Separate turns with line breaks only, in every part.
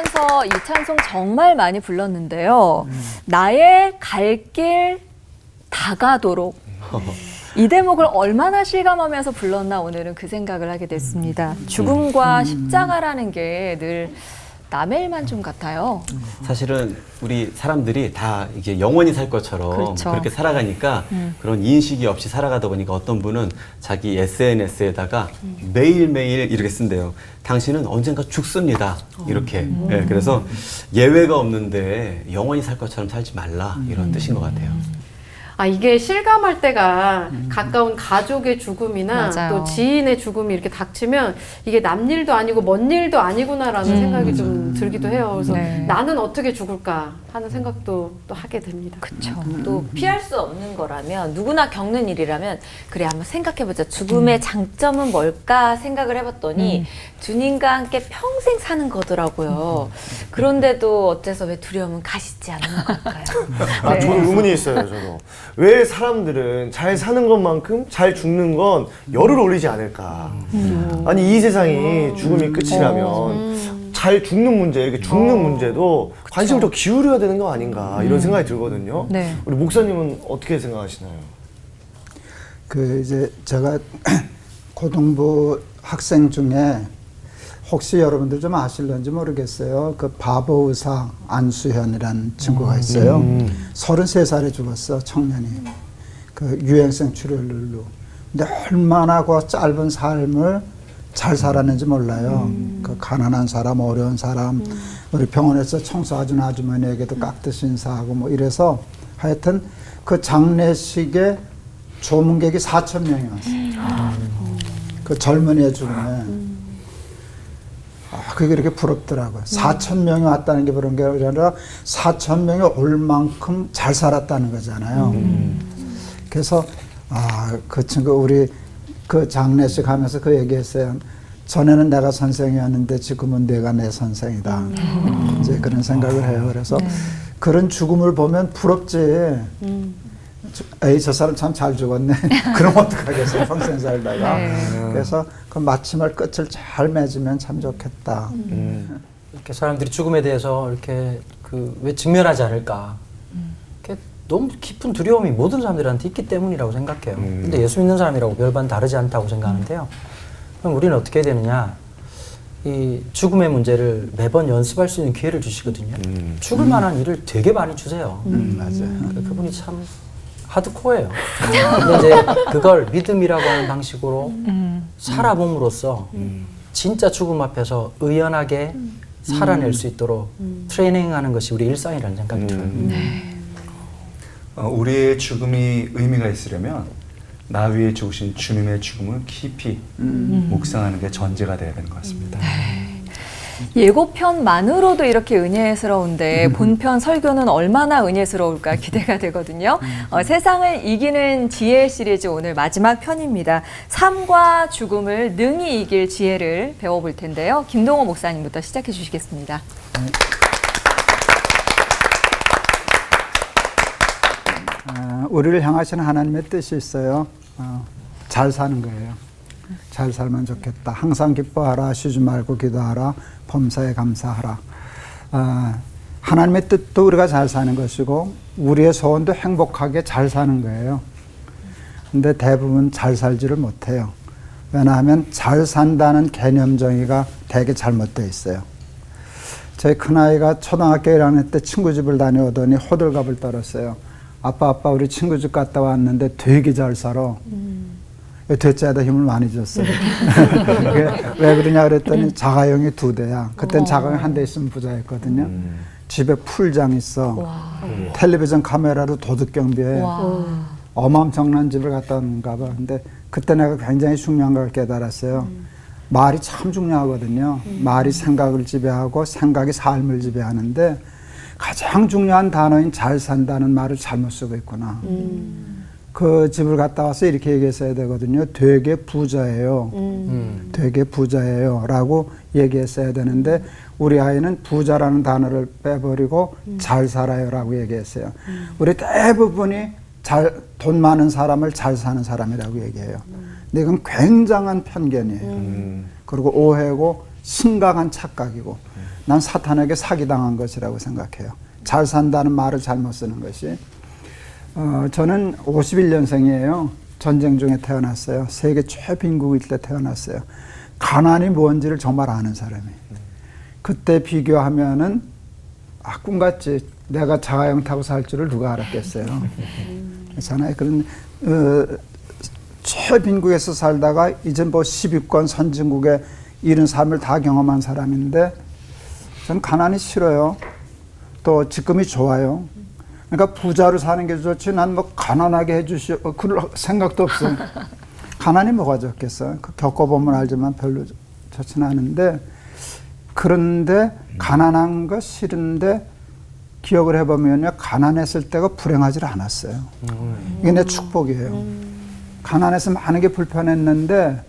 살면서 이 찬송 정말 많이 불렀는데요. 나의 갈 길 다가도록. 이 대목을 얼마나 실감하면서 불렀나 오늘은 그 생각을 하게 됐습니다. 죽음과 십자가라는 게 늘 남의 일만 좀 같아요.
사실은 우리 사람들이 다 이게 영원히 살 것처럼
그렇죠.
그렇게 살아가니까 그런 인식이 없이 살아가다 보니까 어떤 분은 자기 SNS에다가 매일매일 이렇게 쓴대요. 당신은 언젠가 죽습니다. 이렇게. 네, 그래서 예외가 없는데 영원히 살 것처럼 살지 말라 이런 뜻인 것 같아요.
아, 이게 실감할 때가 가까운 가족의 죽음이나
맞아요.
또 지인의 죽음이 이렇게 닥치면 이게 남 일도 아니고 먼 일도 아니구나라는 생각이 좀 들기도 해요. 그래서
네.
나는 어떻게 죽을까 하는 생각도 또 하게 됩니다.
그렇죠.
또 피할 수 없는 거라면 누구나 겪는 일이라면 그래 한번 생각해보자. 죽음의 장점은 뭘까 생각을 해봤더니 주님과 함께 평생 사는 거더라고요. 그런데도 어째서 왜 두려움은 가시지 않는 걸까요?
아, 저는 의문이 있어요, 저도. 왜 사람들은 잘 사는 것만큼 잘 죽는 건 열을 올리지 않을까? 아니, 이 세상이 죽음이 끝이라면 잘 죽는 문제, 이렇게 죽는 문제도 관심을 더 기울여야 되는 거 아닌가, 이런 생각이 들거든요.
네.
우리 목사님은 어떻게 생각하시나요?
이제 제가 고등부 학생 중에 혹시 여러분들 좀 아실런지 모르겠어요. 그 바보 의사 안수현이라는 친구가 있어요. 33살에 죽었어, 청년이. 그 유행성 출혈로. 근데 얼마나 그 짧은 삶을 잘 살았는지 몰라요. 그 가난한 사람, 어려운 사람, 우리 병원에서 청소해주는 아주머니에게도 깍듯이 인사하고 뭐 이래서 하여튼 그 장례식에 조문객이 4,000명이 왔어요. 그 젊은이의 죽음에. 그게 이렇게 부럽더라고요. 4,000명이 왔다는 게 그런 게 아니라 4,000명이 올 만큼 잘 살았다는 거잖아요. 그래서 그 친구 우리 그 장례식 하면서 그 얘기했어요. 전에는 내가 선생이었는데 지금은 내가 내 선생이다. 이제 그런 생각을 해요. 그래서 그런 죽음을 보면 부럽지. 에이, 저 사람 참 잘 죽었네. 그럼 어떡하겠어요, 평생 살다가. 그래서 그 마침을 끝을 잘 맺으면 참 좋겠다.
이렇게 사람들이 죽음에 대해서 이렇게 왜 직면하지 않을까. 이렇게 너무 깊은 두려움이 모든 사람들한테 있기 때문이라고 생각해요. 근데 예수 믿는 사람이라고 별반 다르지 않다고 생각하는데요. 그럼 우리는 어떻게 해야 되느냐. 이 죽음의 문제를 매번 연습할 수 있는 기회를 주시거든요. 죽을 만한 일을 되게 많이 주세요.
맞아요.
그분이 참 하드코어예요. 근데 이제 그걸 믿음이라고 하는 방식으로 살아봄으로써 진짜 죽음 앞에서 의연하게 살아낼 수 있도록 트레이닝하는 것이 우리 일상이라는 생각이 들어요.
우리의 죽음이 의미가 있으려면 나 위에 죽으신 주님의 죽음을 깊이 묵상하는 게 전제가 돼야 되는 것 같습니다.
예고편만으로도 이렇게 은혜스러운데 본편 설교는 얼마나 은혜스러울까 기대가 되거든요. 세상을 이기는 지혜 시리즈 오늘 마지막 편입니다. 삶과 죽음을 능히 이길 지혜를 배워볼 텐데요. 김동호 목사님부터 시작해 주시겠습니다.
우리를 향하시는 하나님의 뜻이 있어요. 잘 사는 거예요. 잘 살면 좋겠다. 항상 기뻐하라. 쉬지 말고 기도하라. 범사에 감사하라. 하나님의 뜻도 우리가 잘 사는 것이고 우리의 소원도 행복하게 잘 사는 거예요. 근데 대부분 잘 살지를 못해요. 왜냐하면 잘 산다는 개념 정의가 되게 잘못되어 있어요. 저희 큰아이가 초등학교 1학년 때 친구 집을 다녀오더니 호들갑을 떨었어요. 아빠 우리 친구 집 갔다 왔는데 되게 잘 살아. 둘째에다 힘을 많이 줬어요. 왜 그러냐 그랬더니 자가용이 2대야. 그땐 자가용 1대 있으면 부자였거든요. 집에 풀장 있어. 텔레비전 카메라로 도둑경비해. 어마어마한 집을 갔다 오는가 봐. 근데 그때 내가 굉장히 중요한 걸 깨달았어요. 말이 참 중요하거든요. 말이 생각을 지배하고 생각이 삶을 지배하는데 가장 중요한 단어인 잘 산다는 말을 잘못 쓰고 있구나. 그 집을 갔다 와서 이렇게 얘기했어야 되거든요. 되게 부자예요. 되게 부자예요. 라고 얘기했어야 되는데 우리 아이는 부자라는 단어를 빼버리고 잘 살아요. 라고 얘기했어요. 우리 대부분이 돈 많은 사람을 잘 사는 사람이라고 얘기해요. 근데 이건 굉장한 편견이에요. 그리고 오해고 심각한 착각이고 난 사탄에게 사기당한 것이라고 생각해요. 잘 산다는 말을 잘못 쓰는 것이. 저는 51년생이에요. 전쟁 중에 태어났어요. 세계 최빈국일 때 태어났어요. 가난이 뭔지를 정말 아는 사람이에요. 그때 비교하면은 꿈같지. 내가 자가용 타고 살 줄을 누가 알았겠어요. 그렇잖아요. 그런 최빈국에서 살다가 이제 뭐 10위권 선진국에 이런 삶을 다 경험한 사람인데 저는 가난이 싫어요. 또 직급이 좋아요. 그러니까 부자로 사는 게 좋지 난 뭐 가난하게 해주시오 그럴 생각도 없어요. 가난이 뭐가 좋겠어요. 겪어보면 알지만 별로 좋지는 않은데 그런데 가난한 거 싫은데 기억을 해보면요. 가난했을 때가 불행하지 않았어요. 이게 내 축복이에요. 가난해서 많은 게 불편했는데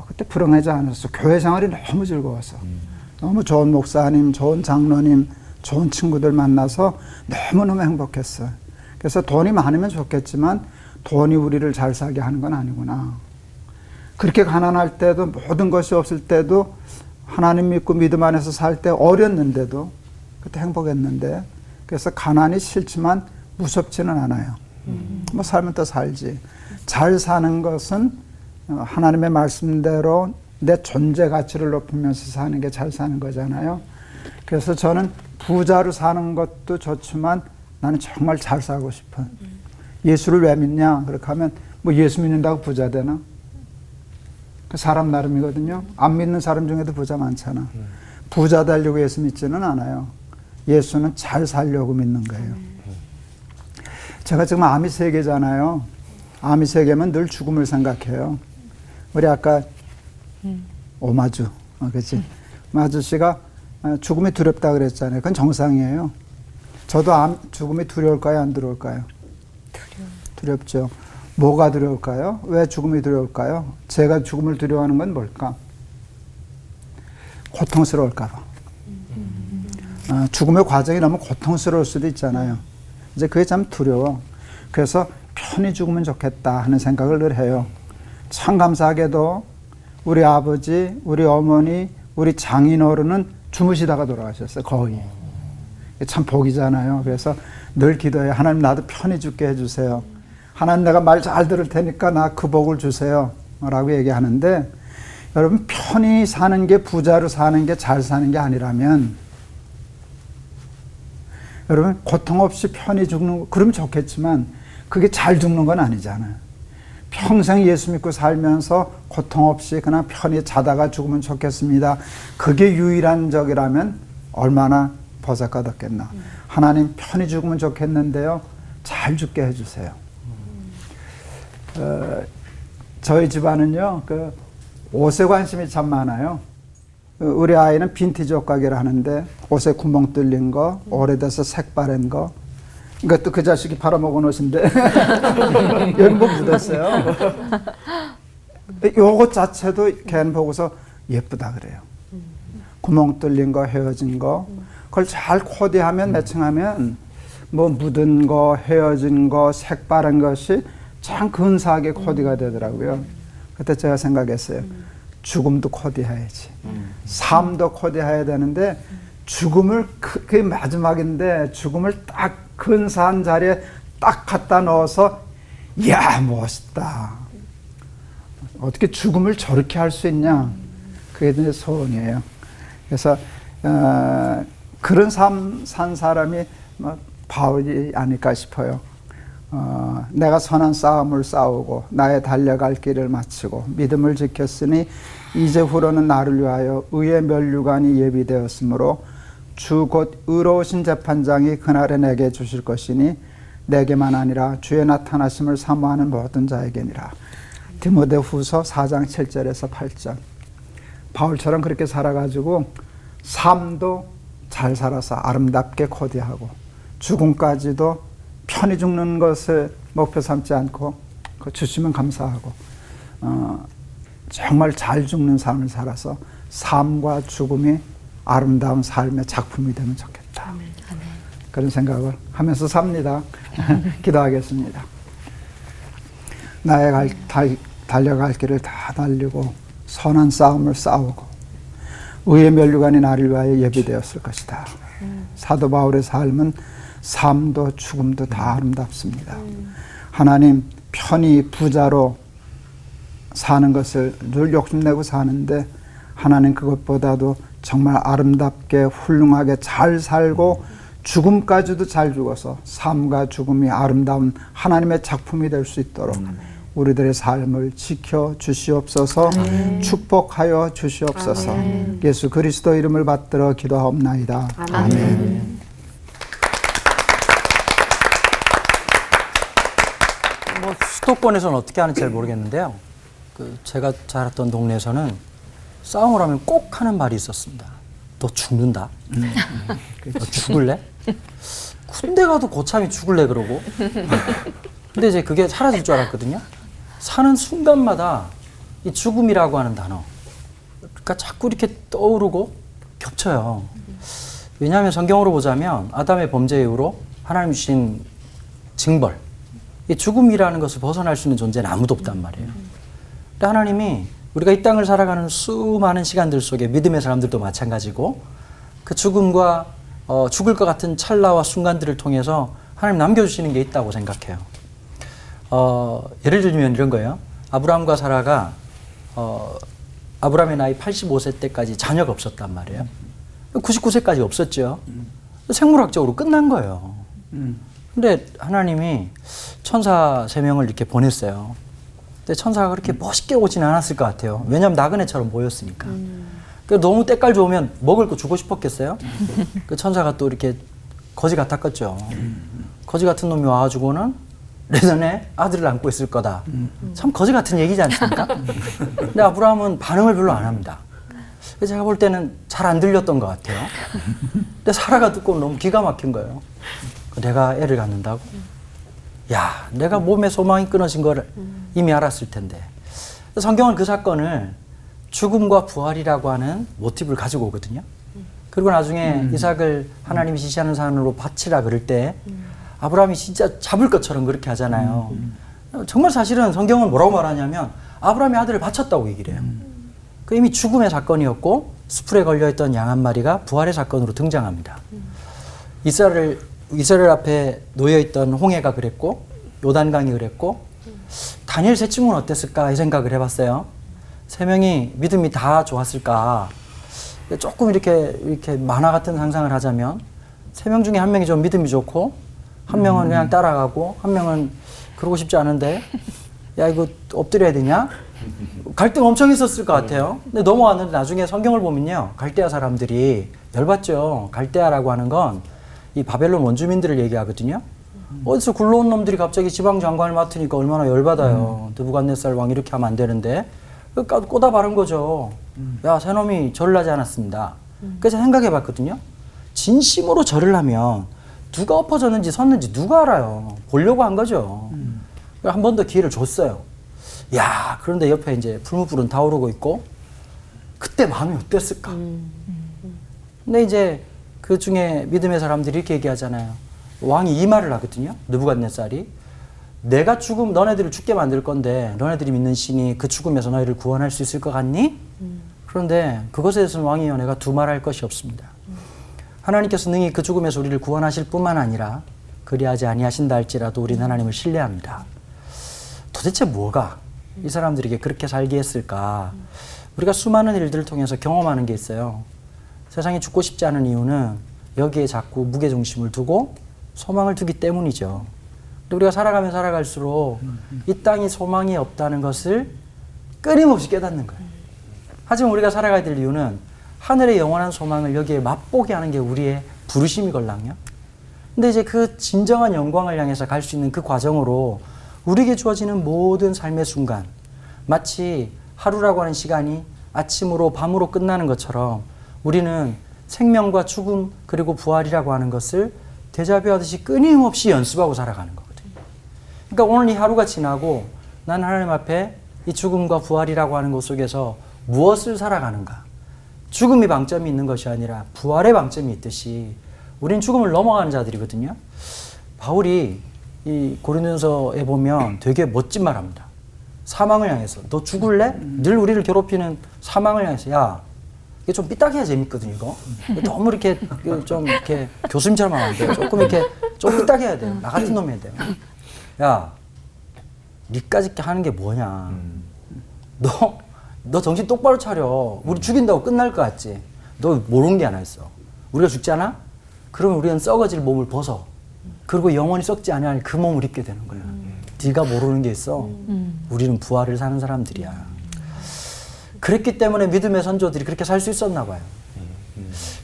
그때 불행하지 않았어. 교회 생활이 너무 즐거웠어. 너무 좋은 목사님, 좋은 장로님, 좋은 친구들 만나서 너무너무 행복했어요. 그래서 돈이 많으면 좋겠지만 돈이 우리를 잘 살게 하는 건 아니구나. 그렇게 가난할 때도 모든 것이 없을 때도 하나님 믿고 믿음 안에서 살 때 어렸는데도 그때 행복했는데 그래서 가난이 싫지만 무섭지는 않아요. 뭐 살면 또 살지. 잘 사는 것은 하나님의 말씀대로 내 존재 가치를 높이면서 사는 게 잘 사는 거잖아요. 그래서 저는 부자로 사는 것도 좋지만 나는 정말 잘 살고 싶어. 예수를 왜 믿냐? 그렇게 하면 뭐 예수 믿는다고 부자 되나? 그 사람 나름이거든요. 안 믿는 사람 중에도 부자 많잖아. 부자 되려고 예수 믿지는 않아요. 예수는 잘 살려고 믿는 거예요. 제가 지금 아미 세계잖아요. 아미 세계면 늘 죽음을 생각해요. 우리 아까 오마주, 그렇지? 마주 씨가 죽음이 두렵다 그랬잖아요. 그건 정상이에요. 저도 죽음이 두려울까요? 안 두려울까요? 두렵죠. 뭐가 두려울까요? 왜 죽음이 두려울까요? 제가 죽음을 두려워하는 건 뭘까? 고통스러울까 봐. 죽음의 과정이 너무 고통스러울 수도 있잖아요. 이제 그게 참 두려워. 그래서 편히 죽으면 좋겠다 하는 생각을 늘 해요. 참 감사하게도 우리 아버지, 우리 어머니, 우리 장인어른은 주무시다가 돌아가셨어요. 거의. 참 복이잖아요. 그래서 늘 기도해요. 하나님 나도 편히 죽게 해주세요. 하나님 내가 말 잘 들을 테니까 나 그 복을 주세요. 라고 얘기하는데 여러분 편히 사는 게 부자로 사는 게 잘 사는 게 아니라면 여러분 고통 없이 편히 죽는 거 그러면 좋겠지만 그게 잘 죽는 건 아니잖아요. 평생 예수 믿고 살면서 고통 없이 그냥 편히 자다가 죽으면 좋겠습니다. 그게 유일한 적이라면 얼마나 보잘것없겠나. 하나님 편히 죽으면 좋겠는데요. 잘 죽게 해주세요. 저희 집안은요. 옷에 관심이 참 많아요. 우리 아이는 빈티지 옷 가게를 하는데 옷에 구멍 뚫린 거, 오래돼서 색바랜 거 이것도 그 자식이 팔아먹은 옷인데 여기 뭐 묻었어요. 요것 자체도 걔는 보고서 예쁘다 그래요. 구멍 뚫린 거, 헤어진 거 그걸 잘 코디하면 매칭하면 뭐 묻은 거, 헤어진 거, 색바른 것이 참 근사하게 코디가 되더라고요. 그때 제가 생각했어요. 죽음도 코디해야지. 삶도 코디해야 되는데 죽음을 그게 마지막인데 죽음을 딱 근사한 자리에 딱 갖다 넣어서 이야 멋있다. 어떻게 죽음을 저렇게 할 수 있냐. 그게 제 소원이에요. 그래서 그런 삶 산 사람이 바울이 아닐까 싶어요. 내가 선한 싸움을 싸우고 나의 달려갈 길을 마치고 믿음을 지켰으니 이제후로는 나를 위하여 의의 면류관이 예비되었으므로 주 곧 의로우신 재판장이 그날에 내게 주실 것이니 내게만 아니라 주의 나타나심을 사모하는 모든 자에게니라. 디모데후서 4장 7절에서 8절. 바울처럼 그렇게 살아가지고 삶도 잘 살아서 아름답게 코디하고 죽음까지도 편히 죽는 것을 목표 삼지 않고 그 주시면 감사하고 정말 잘 죽는 삶을 살아서 삶과 죽음이 아름다운 삶의 작품이 되면 좋겠다. 아멘. 그런 생각을 하면서 삽니다. 기도하겠습니다. 나의 달려갈 길을 다 달리고 선한 싸움을 싸우고 의의 면류관이 나를 위하여 예비되었을 것이다. 사도 바울의 삶은 삶도 죽음도 다 아름답습니다. 하나님 편히 부자로 사는 것을 늘 욕심내고 사는데 하나님 그것보다도 정말 아름답게 훌륭하게 잘 살고 죽음까지도 잘 죽어서 삶과 죽음이 아름다운 하나님의 작품이 될 수 있도록 우리들의 삶을 지켜 주시옵소서. 축복하여 주시옵소서. 예수 그리스도 이름을 받들어 기도하옵나이다. 아멘.
뭐 수도권에서는 어떻게 하는지 잘 모르겠는데요. 제가 자랐던 동네에서는 싸움을 하면 꼭 하는 말이 있었습니다. 너 죽는다. 너 죽을래? 군대 가도 고참이 죽을래 그러고. 근데 이제 그게 사라질 줄 알았거든요. 사는 순간마다 이 죽음이라고 하는 단어, 그러니까 자꾸 이렇게 떠오르고 겹쳐요. 왜냐하면 성경으로 보자면 아담의 범죄 이후로 하나님 주신 징벌, 이 죽음이라는 것을 벗어날 수 있는 존재는 아무도 없단 말이에요. 근데 하나님이 우리가 이 땅을 살아가는 수많은 시간들 속에 믿음의 사람들도 마찬가지고 그 죽음과 죽을 것 같은 찰나와 순간들을 통해서 하나님 남겨주시는 게 있다고 생각해요. 예를 들면 이런 거예요. 아브라함과 사라가 아브라함의 나이 85세 때까지 자녀가 없었단 말이에요. 99세까지 없었죠. 생물학적으로 끝난 거예요. 근데 하나님이 천사 3명을 이렇게 보냈어요. 근데 천사가 그렇게 멋있게 오진 않았을 것 같아요. 왜냐하면 나그네처럼 보였으니까. 너무 때깔 좋으면 먹을 거 주고 싶었겠어요? 그 천사가 또 이렇게 거지 같았겠죠. 거지 같은 놈이 와가지고는 내년에 아들을 안고 있을 거다. 참 거지 같은 얘기지 않습니까? 근데 아브라함은 반응을 별로 안 합니다. 제가 볼 때는 잘 안 들렸던 것 같아요. 근데 사라가 듣고 너무 기가 막힌 거예요. 내가 애를 갖는다고? 야, 내가 몸에 소망이 끊어진 걸 이미 알았을 텐데. 성경은 그 사건을 죽음과 부활이라고 하는 모티브를 가지고 오거든요. 그리고 나중에 이삭을 하나님이 지시하는 산으로 바치라 그럴 때 아브라함이 진짜 잡을 것처럼 그렇게 하잖아요. 정말 사실은 성경은 뭐라고 말하냐면 아브라함이 아들을 바쳤다고 얘기를 해요. 그 이미 죽음의 사건이었고 수풀에 걸려있던 양 한 마리가 부활의 사건으로 등장합니다. 이스라엘 앞에 놓여있던 홍해가 그랬고 요단강이 그랬고 다니엘 세 친구는 어땠을까 이 생각을 해봤어요. 3명이 믿음이 다 좋았을까. 조금 이렇게 만화 같은 상상을 하자면 3명 중에 1명이 좀 믿음이 좋고 1명은 그냥 따라가고 1명은 그러고 싶지 않은데 야 이거 엎드려야 되냐? 갈등 엄청 있었을 것 같아요. 근데 넘어왔는데 나중에 성경을 보면요 갈대아 사람들이 열받죠. 갈대아라고 하는 건 이 바벨론 원주민들을 얘기하거든요. 어디서 굴러온 놈들이 갑자기 지방 장관을 맡으니까 얼마나 열받아요. 느부갓네살 왕 이렇게 하면 안 되는데 꼬다 바른 거죠. 야 새놈이 절을 하지 않았습니다. 그래서 생각해 봤거든요. 진심으로 절을 하면 누가 엎어졌는지 섰는지 누가 알아요. 보려고 한 거죠. 한 번 더 기회를 줬어요. 야, 그런데 옆에 이제 풀무불은 타오르고 있고 그때 마음이 어땠을까? 근데 이제 그 중에 믿음의 사람들이 이렇게 얘기하잖아요. 왕이 이 말을 하거든요. 느부갓네살이 내가 너네들을 죽게 만들 건데 너네들이 믿는 신이 그 죽음에서 너희를 구원할 수 있을 것 같니? 그런데 그것에 대해서는 왕이여 내가 두말할 것이 없습니다. 하나님께서 능히 그 죽음에서 우리를 구원하실 뿐만 아니라 그리하지 아니하신다 할지라도 우리는 하나님을 신뢰합니다. 도대체 뭐가 이 사람들에게 그렇게 살게 했을까? 우리가 수많은 일들을 통해서 경험하는 게 있어요. 세상에 죽고 싶지 않은 이유는 여기에 자꾸 무게중심을 두고 소망을 두기 때문이죠. 근데 우리가 살아가면 살아갈수록 이 땅이 소망이 없다는 것을 끊임없이 깨닫는 거예요. 하지만 우리가 살아가야 될 이유는 하늘의 영원한 소망을 여기에 맛보게 하는 게 우리의 부르심이걸랑요. 근데 이제 그 진정한 영광을 향해서 갈 수 있는 그 과정으로 우리에게 주어지는 모든 삶의 순간, 마치 하루라고 하는 시간이 아침으로 밤으로 끝나는 것처럼 우리는 생명과 죽음 그리고 부활이라고 하는 것을 데자뷰하듯이 끊임없이 연습하고 살아가는 거거든요. 그러니까 오늘 이 하루가 지나고 난 하나님 앞에 이 죽음과 부활이라고 하는 것 속에서 무엇을 살아가는가? 죽음이 방점이 있는 것이 아니라 부활의 방점이 있듯이 우린 죽음을 넘어가는 자들이거든요. 바울이 이 고린도전서에 보면 되게 멋진 말 합니다. 사망을 향해서 너 죽을래? 늘 우리를 괴롭히는 사망을 향해서 야 이게 좀 삐딱해야 재밌거든 이거. 너무 이렇게 좀 이렇게 교수님처럼 하면 안 돼요. 조금 이렇게 좀 삐딱해야 돼요. 나 같은 놈이어야 돼요. 야 니까짓 게 하는 게 뭐냐? 너 정신 똑바로 차려. 우리 죽인다고 끝날 것 같지? 너 모르는 게 하나 있어. 우리가 죽잖아? 그러면 우리는 썩어질 몸을 벗어. 그리고 영원히 썩지 않을 그 몸을 입게 되는 거야. 네가 모르는 게 있어. 우리는 부활을 사는 사람들이야. 그랬기 때문에 믿음의 선조들이 그렇게 살 수 있었나 봐요.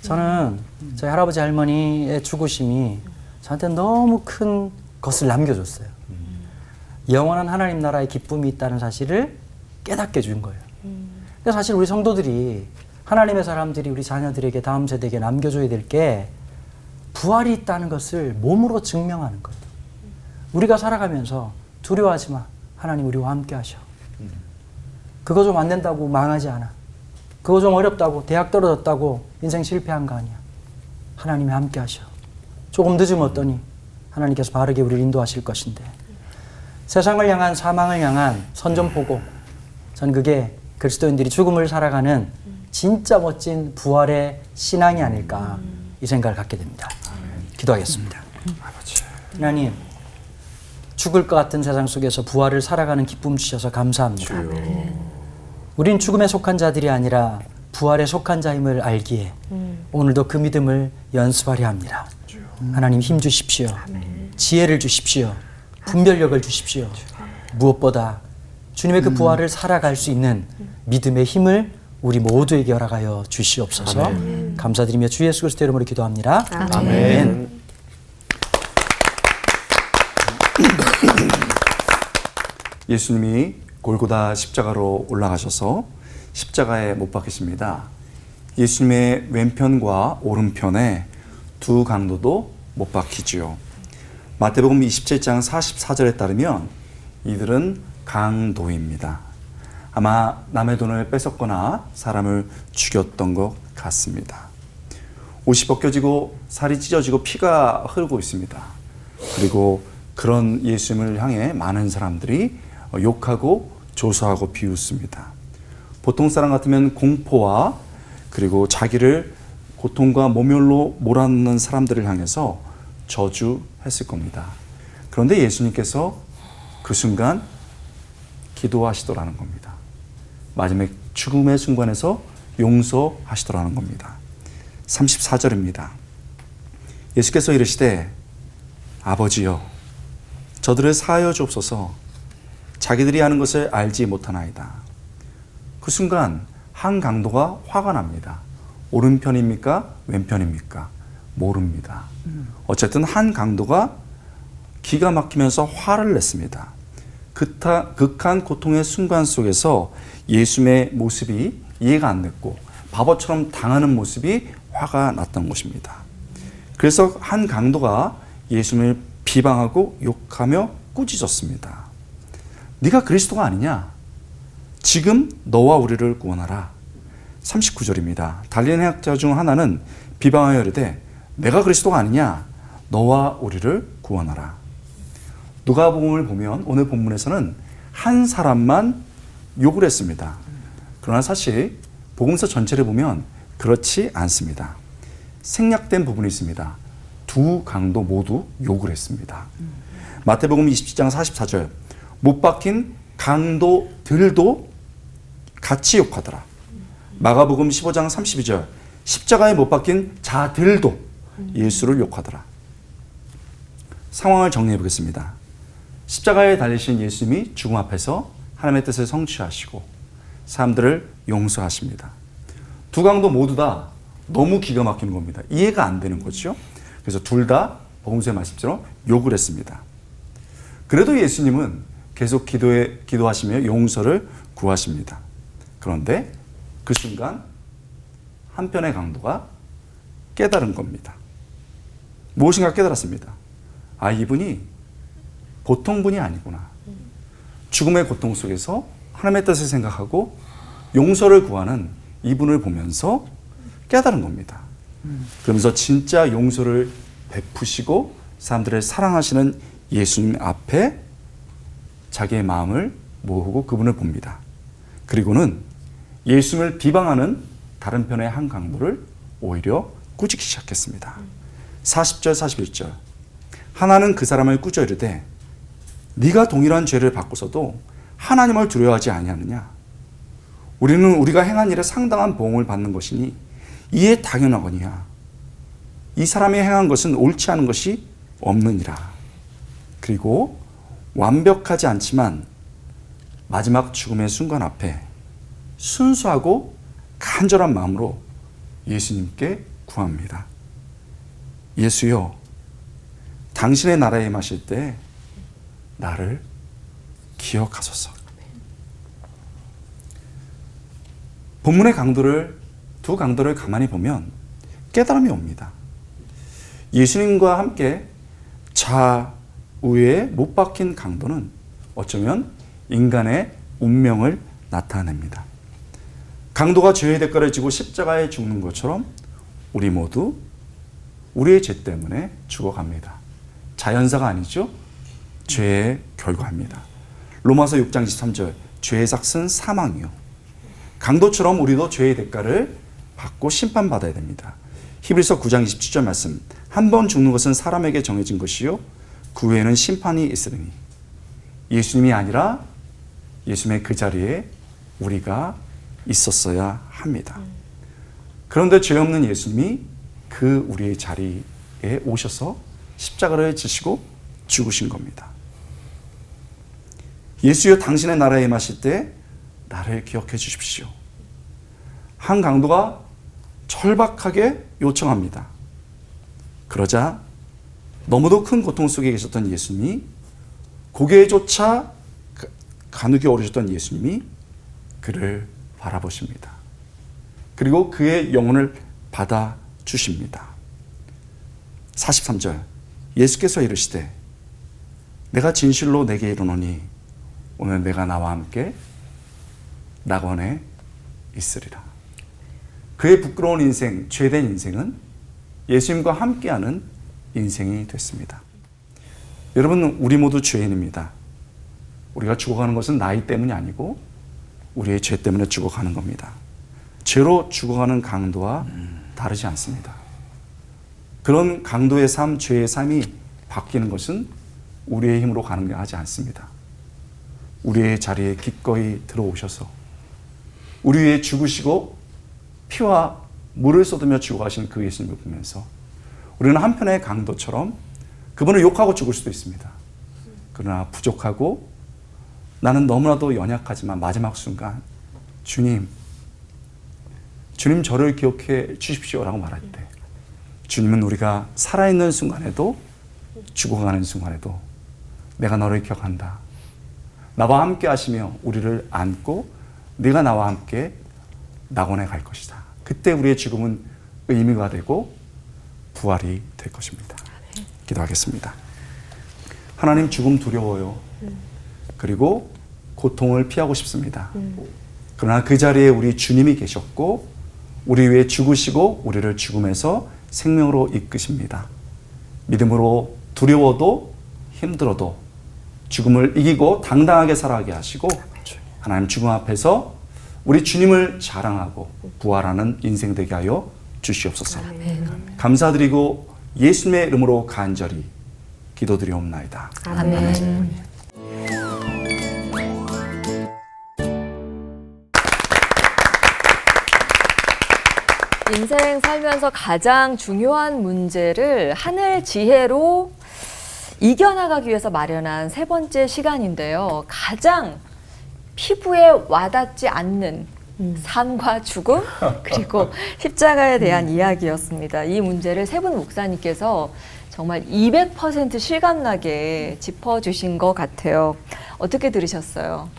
저는 저희 할아버지 할머니의 죽으심이 저한테 너무 큰 것을 남겨줬어요. 영원한 하나님 나라의 기쁨이 있다는 사실을 깨닫게 준 거예요. 근데 사실 우리 성도들이 하나님의 사람들이 우리 자녀들에게 다음 세대에게 남겨줘야 될 게 부활이 있다는 것을 몸으로 증명하는 거예요. 우리가 살아가면서 두려워하지 마. 하나님 우리와 함께 하셔. 그거 좀 안 된다고 망하지 않아. 그거 좀 어렵다고 대학 떨어졌다고 인생 실패한 거 아니야. 하나님이 함께 하셔. 조금 늦으면 어떠니? 하나님께서 바르게 우리를 인도하실 것인데. 세상을 향한 사망을 향한 선전포고. 전 그게 그리스도인들이 죽음을 살아가는 진짜 멋진 부활의 신앙이 아닐까 이 생각을 갖게 됩니다. 기도하겠습니다. 하나님, 죽을 것 같은 세상 속에서 부활을 살아가는 기쁨 주셔서 감사합니다. 우린 죽음에 속한 자들이 아니라 부활에 속한 자임을 알기에 오늘도 그 믿음을 연습하려 합니다. 하나님 힘 주십시오. 지혜를 주십시오. 분별력을 주십시오. 무엇보다 주님의 그 부활을 살아갈 수 있는 믿음의 힘을 우리 모두에게 허락하여 주시옵소서. 감사드리며 주 예수 그리스도 이름으로 기도합니다. 아멘.
예수님이 골고다 십자가로 올라가셔서 십자가에 못 박히십니다. 예수님의 왼편과 오른편에 두 강도도 못 박히지요. 마태복음 27장 44절에 따르면 이들은 강도입니다. 아마 남의 돈을 뺏었거나 사람을 죽였던 것 같습니다. 옷이 벗겨지고 살이 찢어지고 피가 흐르고 있습니다. 그리고 그런 예수님을 향해 많은 사람들이 욕하고 조소하고 비웃습니다. 보통 사람 같으면 공포와 그리고 자기를 고통과 모멸로 몰아넣는 사람들을 향해서 저주했을 겁니다. 그런데 예수님께서 그 순간 기도하시더라는 겁니다. 마지막 죽음의 순간에서 용서하시더라는 겁니다. 34절입니다. 예수께서 이르시되 아버지여 저들을 사하여 주옵소서 자기들이 하는 것을 알지 못하나이다. 그 순간 한 강도가 화가 납니다. 오른편입니까? 왼편입니까? 모릅니다. 어쨌든 한 강도가 기가 막히면서 화를 냈습니다. 극한 고통의 순간 속에서 예수님의 모습이 이해가 안 됐고 바보처럼 당하는 모습이 화가 났던 것입니다. 그래서 한 강도가 예수님을 비방하고 욕하며 꾸짖었습니다. 네가 그리스도가 아니냐? 지금 너와 우리를 구원하라. 39절입니다. 달리는 학자 중 하나는 비방하여 이르되 내가 그리스도가 아니냐? 너와 우리를 구원하라. 누가복음을 보면 오늘 본문에서는 한 사람만 욕을 했습니다. 그러나 사실 복음서 전체를 보면 그렇지 않습니다. 생략된 부분이 있습니다. 두 강도 모두 욕을 했습니다. 마태복음 27장 44절 못 박힌 강도들도 같이 욕하더라. 마가복음 15장 32절 십자가에 못 박힌 자들도 예수를 욕하더라. 상황을 정리해 보겠습니다. 십자가에 달리신 예수님이 죽음 앞에서 하나님의 뜻을 성취하시고 사람들을 용서하십니다. 두 강도 모두 다 너무 기가 막히는 겁니다. 이해가 안 되는 거죠. 그래서 둘 다 복음서의 말씀처럼 욕을 했습니다. 그래도 예수님은 계속 기도하시며 용서를 구하십니다. 그런데 그 순간 한편의 강도가 깨달은 겁니다. 무엇인가 깨달았습니다. 아, 이분이 보통 분이 아니구나. 죽음의 고통 속에서 하나님의 뜻을 생각하고 용서를 구하는 이분을 보면서 깨달은 겁니다. 그러면서 진짜 용서를 베푸시고 사람들을 사랑하시는 예수님 앞에 자기의 마음을 모으고 그분을 봅니다. 그리고는 예수님을 비방하는 다른 편의 한 강도를 오히려 꾸짖기 시작했습니다. 40절 41절 하나는 그 사람을 꾸짖어 이르되 네가 동일한 죄를 받고서도 하나님을 두려워하지 아니하느냐. 우리는 우리가 행한 일에 상당한 보응을 받는 것이니 이에 당연하거니와 이 사람이 행한 것은 옳지 않은 것이 없느니라. 그리고 완벽하지 않지만 마지막 죽음의 순간 앞에 순수하고 간절한 마음으로 예수님께 구합니다. 예수여, 당신의 나라에 임하실 때 나를 기억하소서. 본문의 두 강도를 가만히 보면 깨달음이 옵니다. 예수님과 함께 좌우에 못 박힌 강도는 어쩌면 인간의 운명을 나타냅니다. 강도가 죄의 대가를 지고 십자가에 죽는 것처럼 우리 모두 우리의 죄 때문에 죽어갑니다. 자연사가 아니죠. 죄의 결과입니다. 로마서 6장 23절 죄의 삭은 사망이요. 강도처럼 우리도 죄의 대가를 받고 심판받아야 됩니다. 히브리서 9장 27절 말씀 한 번 죽는 것은 사람에게 정해진 것이요 그 후에는 심판이 있으리니 예수님이 아니라 예수님의 그 자리에 우리가 있었어야 합니다. 그런데 죄 없는 예수님이 그 우리의 자리에 오셔서 십자가를 지시고 죽으신 겁니다. 예수여 당신의 나라에 임하실 때 나를 기억해 주십시오. 한 강도가 절박하게 요청합니다. 그러자 너무도 큰 고통 속에 계셨던 예수님이 고개조차 가누게 어려졌던 예수님이 그를 바라보십니다. 그리고 그의 영혼을 받아주십니다. 43절 예수께서 이르시되 내가 진실로 내게 이르노니 오늘 내가 나와 함께 낙원에 있으리라. 그의 부끄러운 인생, 죄된 인생은 예수님과 함께하는 인생이 됐습니다. 여러분, 우리 모두 죄인입니다. 우리가 죽어가는 것은 나이 때문이 아니고 우리의 죄 때문에 죽어가는 겁니다. 죄로 죽어가는 강도와 다르지 않습니다. 그런 강도의 삶, 죄의 삶이 바뀌는 것은 우리의 힘으로 가는 게 하지 않습니다. 우리의 자리에 기꺼이 들어오셔서 우리 위해 죽으시고 피와 물을 쏟으며 죽어가신 그 예수님을 보면서 우리는 한편의 강도처럼 그분을 욕하고 죽을 수도 있습니다. 그러나 부족하고 나는 너무나도 연약하지만 마지막 순간 주님 저를 기억해 주십시오라고 말할 때 주님은 우리가 살아있는 순간에도 죽어가는 순간에도 내가 너를 기억한다. 나와 함께 하시며 우리를 안고 네가 나와 함께 낙원에 갈 것이다. 그때 우리의 죽음은 의미가 되고 부활이 될 것입니다. 기도하겠습니다. 하나님, 죽음 두려워요. 그리고 고통을 피하고 싶습니다. 그러나 그 자리에 우리 주님이 계셨고 우리 위해 죽으시고 우리를 죽음에서 생명으로 이끄십니다. 믿음으로 두려워도 힘들어도 죽음을 이기고 당당하게 살아가게 하시고 하나님 죽음 앞에서 우리 주님을 자랑하고 부활하는 인생 되게 하여 주시옵소서. 감사드리고 예수님의 이름으로 간절히 기도드리옵나이다.
아멘.
인생 살면서 가장 중요한 문제를 하늘 지혜로 이겨나가기 위해서 마련한 세 번째 시간인데요. 가장 피부에 와닿지 않는 삶과 죽음 그리고 십자가에 대한 이야기였습니다. 이 문제를 세 분 목사님께서 정말 200% 실감나게 짚어주신 것 같아요. 어떻게 들으셨어요?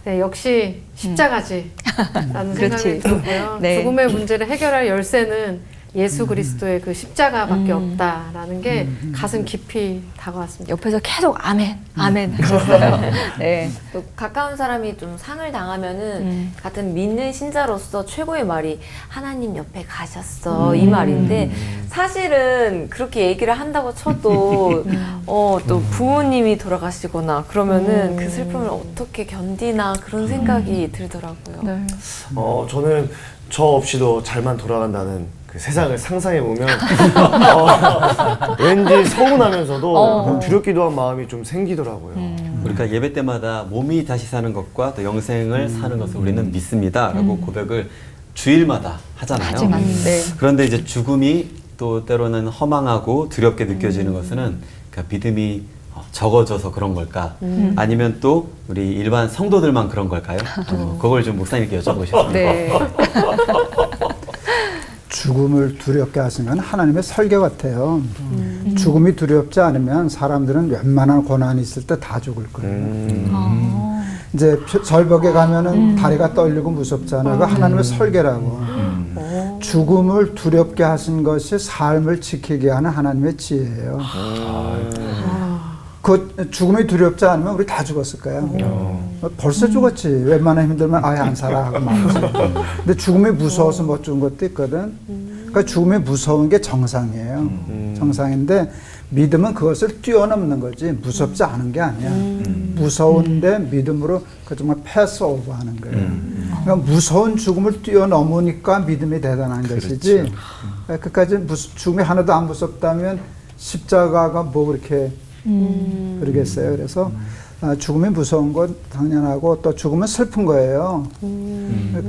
네, 역시 십자가지 라는
그렇지.
생각이 들고요.
네.
죽음의 문제를 해결할 열쇠는 예수 그리스도의 그 십자가밖에 없다라는 게 가슴 깊이 다가왔습니다.
옆에서 계속 아멘, 아멘 하셨어요. 네.
또 가까운 사람이 좀 상을 당하면은 같은 믿는 신자로서 최고의 말이 하나님 옆에 가셨어 이 말인데 사실은 그렇게 얘기를 한다고 쳐도 또 부모님이 돌아가시거나 그러면은 그 슬픔을 어떻게 견디나 그런 생각이 들더라고요.
네.
저는 저 없이도 잘만 돌아간다는 그 세상을 상상해 보면 왠지 서운하면서도 두렵기도 한 마음이 좀 생기더라고요.
그러니까 예배 때마다 몸이 다시 사는 것과 또 영생을 사는 것을 우리는 믿습니다라고 고백을 주일마다 하잖아요.
하지만, 네.
그런데 이제 죽음이 또 때로는 허망하고 두렵게 느껴지는 것은 그러니까 믿음이 적어져서 그런 걸까? 아니면 또 우리 일반 성도들만 그런 걸까요? 그걸 좀 목사님께 여쭤보셨습니다.
네.
죽음을 두렵게 하시는 건 하나님의 설계 같아요. 죽음이 두렵지 않으면 사람들은 웬만한 고난이 있을 때 다 죽을 거예요. 이제 절벽에 가면은 다리가 떨리고 무섭잖아요. 그 하나님의 설계라고. 죽음을 두렵게 하신 것이 삶을 지키게 하는 하나님의 지혜예요. 그 죽음이 두렵지 않으면 우리 다 죽었을 거예요. 벌써 죽었지. 웬만하면 힘들면 아예 안 살아 하고 말지. 근데 죽음이 무서워서 못 죽은 것도 있거든. 그러니까 죽음이 무서운 게 정상이에요. 정상인데 믿음은 그것을 뛰어넘는 거지 무섭지 않은 게 아니야. 무서운데 믿음으로 그 정말 패스 오버하는 거예요. 그러니까 무서운 죽음을 뛰어넘으니까 믿음이 대단한 것이지. 그까지 죽음이 하나도 안 무섭다면 십자가가 뭐 그렇게 그러겠어요. 그래서 죽음이 무서운 건 당연하고 또 죽으면 슬픈 거예요.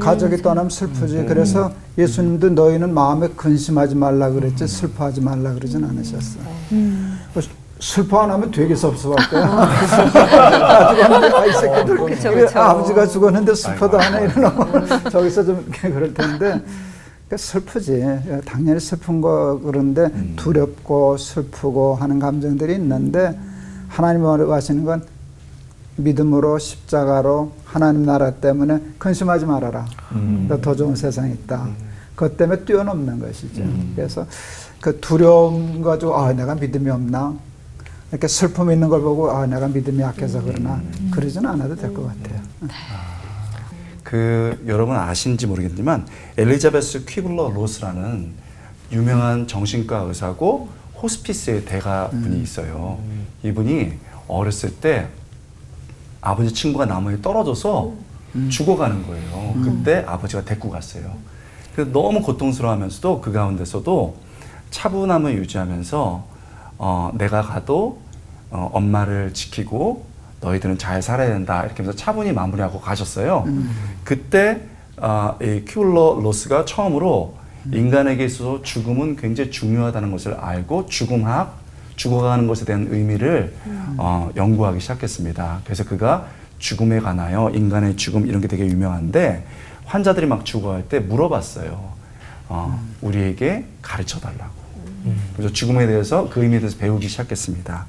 가족이 떠나면 슬프지. 그래서 예수님도 너희는 마음에 근심하지 말라 그랬지 슬퍼하지 말라 그러진 않으셨어요. 슬퍼 안 하면 되게 섭섭할 거야. 이 새끼들 아버지가 죽었는데 슬퍼도 안 해 이러면 저기서 좀 그럴 텐데 그러니까 슬프지. 당연히 슬픈 거 그런데 두렵고 슬프고 하는 감정들이 있는데 하나님이 원하시는 건 믿음으로 십자가로 하나님 나라 때문에 근심하지 말아라. 더 좋은 세상이 있다. 그것 때문에 뛰어넘는 것이죠. 그래서 그 두려움 가지고 내가 믿음이 없나? 이렇게 슬픔 있는 걸 보고 내가 믿음이 약해서 그러나 그러지는 않아도 될 것 같아요.
여러분 아시는지 모르겠지만 엘리자베스 퀴블러 로스라는 유명한 정신과 의사고 호스피스의 대가분이 있어요. 이분이 어렸을 때 아버지 친구가 나무에 떨어져서 죽어가는 거예요. 그때 아버지가 데리고 갔어요. 그래서 너무 고통스러워하면서도 그 가운데서도 차분함을 유지하면서 내가 가도 엄마를 지키고 너희들은 잘 살아야 된다 이렇게 하면서 차분히 마무리하고 가셨어요. 그때 이 퀴블러 로스가 처음으로 인간에게 있어서 죽음은 굉장히 중요하다는 것을 알고 죽음학, 죽어가는 것에 대한 의미를 연구하기 시작했습니다. 그래서 그가 죽음에 관하여 인간의 죽음 이런 게 되게 유명한데 환자들이 막 죽어갈 때 물어봤어요. 우리에게 가르쳐 달라고. 그래서 죽음에 대해서 그 의미에 대해서 배우기 시작했습니다.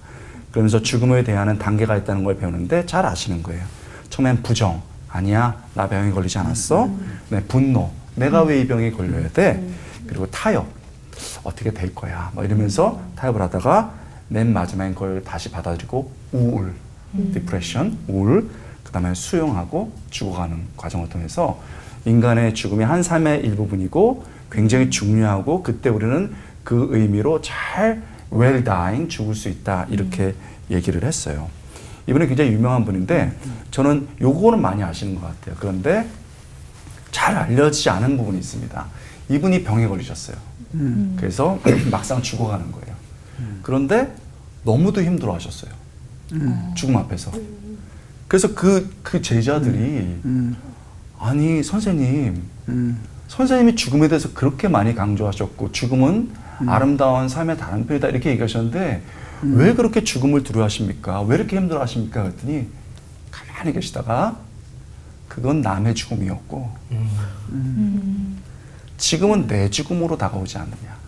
그러면서 죽음에 대한 단계가 있다는 걸 배우는데 잘 아시는 거예요. 처음엔 부정, 아니야 나 병에 걸리지 않았어. 네, 분노, 내가 왜 이 병에 걸려야 돼. 그리고 타협, 어떻게 될 거야 뭐 이러면서 타협을 하다가 맨 마지막엔 걸 다시 받아들이고 우울, 디프레션, 우울, 그 다음에 수용하고 죽어가는 과정을 통해서 인간의 죽음이 한 삶의 일부분이고 굉장히 중요하고 그때 우리는 그 의미로 잘 well dying, 죽을 수 있다 이렇게 얘기를 했어요. 이분은 굉장히 유명한 분인데 저는 요거는 많이 아시는 것 같아요. 그런데 잘 알려지지 않은 부분이 있습니다. 이분이 병에 걸리셨어요. 그래서 막상 죽어가는 거예요. 그런데 너무도 힘들어 하셨어요. 죽음 앞에서. 그래서 그 제자들이 아니 선생님 선생님이 죽음에 대해서 그렇게 많이 강조하셨고 죽음은 아름다운 삶의 다른 편이다 이렇게 얘기하셨는데 왜 그렇게 죽음을 두려워하십니까? 왜 이렇게 힘들어 하십니까? 그랬더니 가만히 계시다가 그건 남의 죽음이었고 지금은 내 죽음으로 다가오지 않느냐.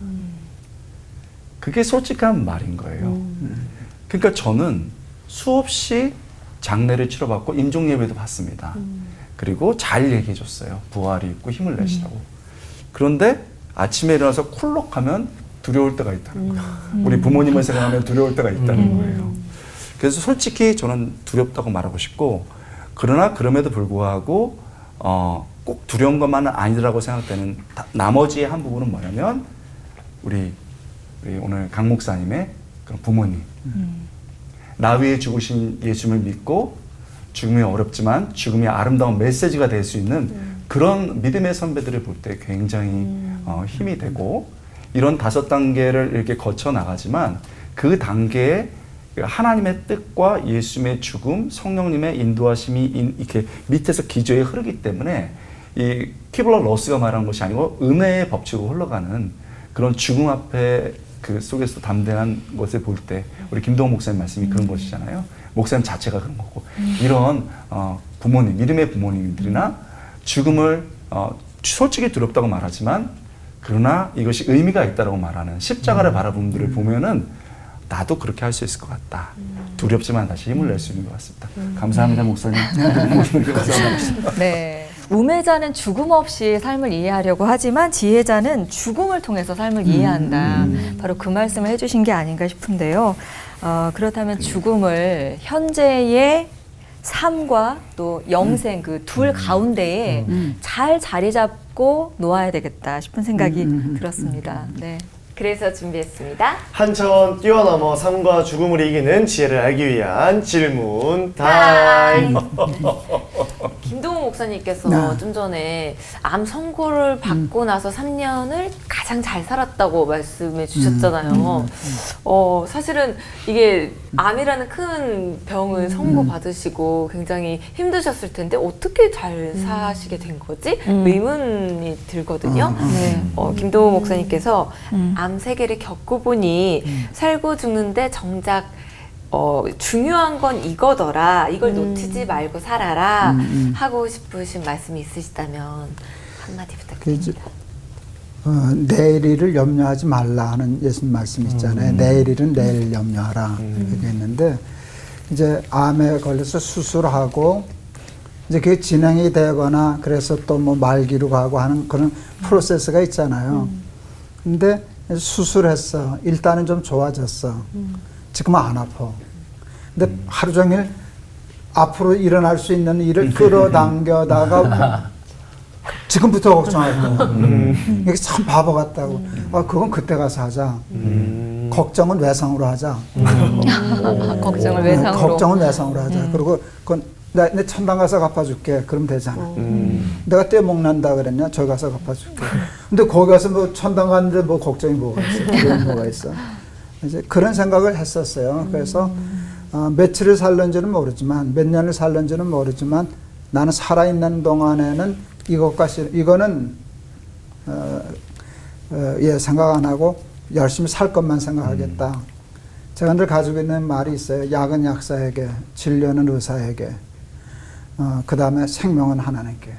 그게 솔직한 말인 거예요. 그러니까 저는 수없이 장례를 치러봤고 임종예배도 봤습니다. 그리고 잘 얘기해 줬어요. 부활이 있고 힘을 내시라고. 그런데 아침에 일어나서 쿨럭하면 두려울 때가 있다는 거예요. 우리 부모님을 생각하면 두려울 때가 있다는 거예요. 그래서 솔직히 저는 두렵다고 말하고 싶고, 그러나 그럼에도 불구하고 꼭 두려운 것만은 아니라고 생각되는 나머지의 한 부분은 뭐냐면 우리 오늘 강 목사님의 그런 부모님, 나 위해 죽으신 예수님을 믿고 죽음이 어렵지만 죽음이 아름다운 메시지가 될 수 있는 그런 믿음의 선배들을 볼 때 굉장히 힘이 되고, 이런 5단계를 이렇게 거쳐 나가지만 그 단계에 하나님의 뜻과 예수님의 죽음, 성령님의 인도하심이 이렇게 밑에서 기저에 흐르기 때문에 이 키블러 러스가 말하는 것이 아니고 은혜의 법칙으로 흘러가는 그런 죽음 앞에 그 속에서 담대한 것을 볼 때 우리 김동호 목사님 말씀이 그런 것이잖아요. 목사님 자체가 그런 거고, 이런 부모님, 믿음의 부모님들이나 죽음을 솔직히 두렵다고 말하지만 그러나 이것이 의미가 있다고 말하는 십자가를 바라보는 분들을 보면은 나도 그렇게 할 수 있을 것 같다. 두렵지만 다시 힘을 낼 수 있는 것 같습니다. 감사합니다, 목사님. 감사합니다.
네. 우매자는 죽음 없이 삶을 이해하려고 하지만 지혜자는 죽음을 통해서 삶을 이해한다. 바로 그 말씀을 해주신 게 아닌가 싶은데요. 그렇다면 죽음을 현재의 삶과 또 영생 그 둘 가운데에 잘 자리 잡고 놓아야 되겠다 싶은 생각이 들었습니다. 네.
그래서 준비했습니다.
한천 뛰어넘어 삶과 죽음을 이기는 지혜를 알기 위한 질문 타임.
김동호 목사님께서 좀 전에 암 선고를 받고 나서 3년을 가장 잘 살았다고 말씀해 주셨잖아요. 사실은 이게 암이라는 큰 병을 선고 받으시고 굉장히 힘드셨을 텐데 어떻게 잘 사시게 된 거지? 의문이 들거든요. 김동호 목사님께서 암 세계를 겪어보니 살고 죽는데 정작 중요한 건 이거더라. 이걸 놓치지 말고 살아라. 하고 싶으신 말씀이 있으시다면 한마디 부탁드립니다.
내일을 염려하지 말라 하는 예수님 말씀 있잖아요. 내일은 내일 염려하라. 그게 있는데, 이제 암에 걸려서 수술하고, 이제 그게 진행이 되거나, 그래서 또 뭐 말기로 가고 하는 그런 프로세스가 있잖아요. 근데 수술했어. 일단은 좀 좋아졌어. 지금은 안 아파. 근데 하루 종일 앞으로 일어날 수 있는 일을 끌어당겨다가 지금부터 걱정하고 이게 참 바보 같다고. 그건 그때 가서 하자. 걱정은 외상으로 하자.
걱정을 외상으로.
걱정은 외상으로 하자. 그리고 그건 내 천당 가서 갚아줄게. 그럼 되잖아. 내가 떼먹는다 그랬냐? 저기 가서 갚아줄게. 근데 거기 가서 뭐 천당 갔는데 뭐 걱정이 뭐가 있어? 그런 뭐가 있어? 이제 그런 생각을 했었어요. 그래서 며칠을 살는지는 모르지만, 몇 년을 살는지는 모르지만, 나는 살아있는 동안에는 이거는 생각 안 하고 열심히 살 것만 생각하겠다. 제가 늘 가지고 있는 말이 있어요. 약은 약사에게, 진료는 의사에게, 그 다음에 생명은 하나님께.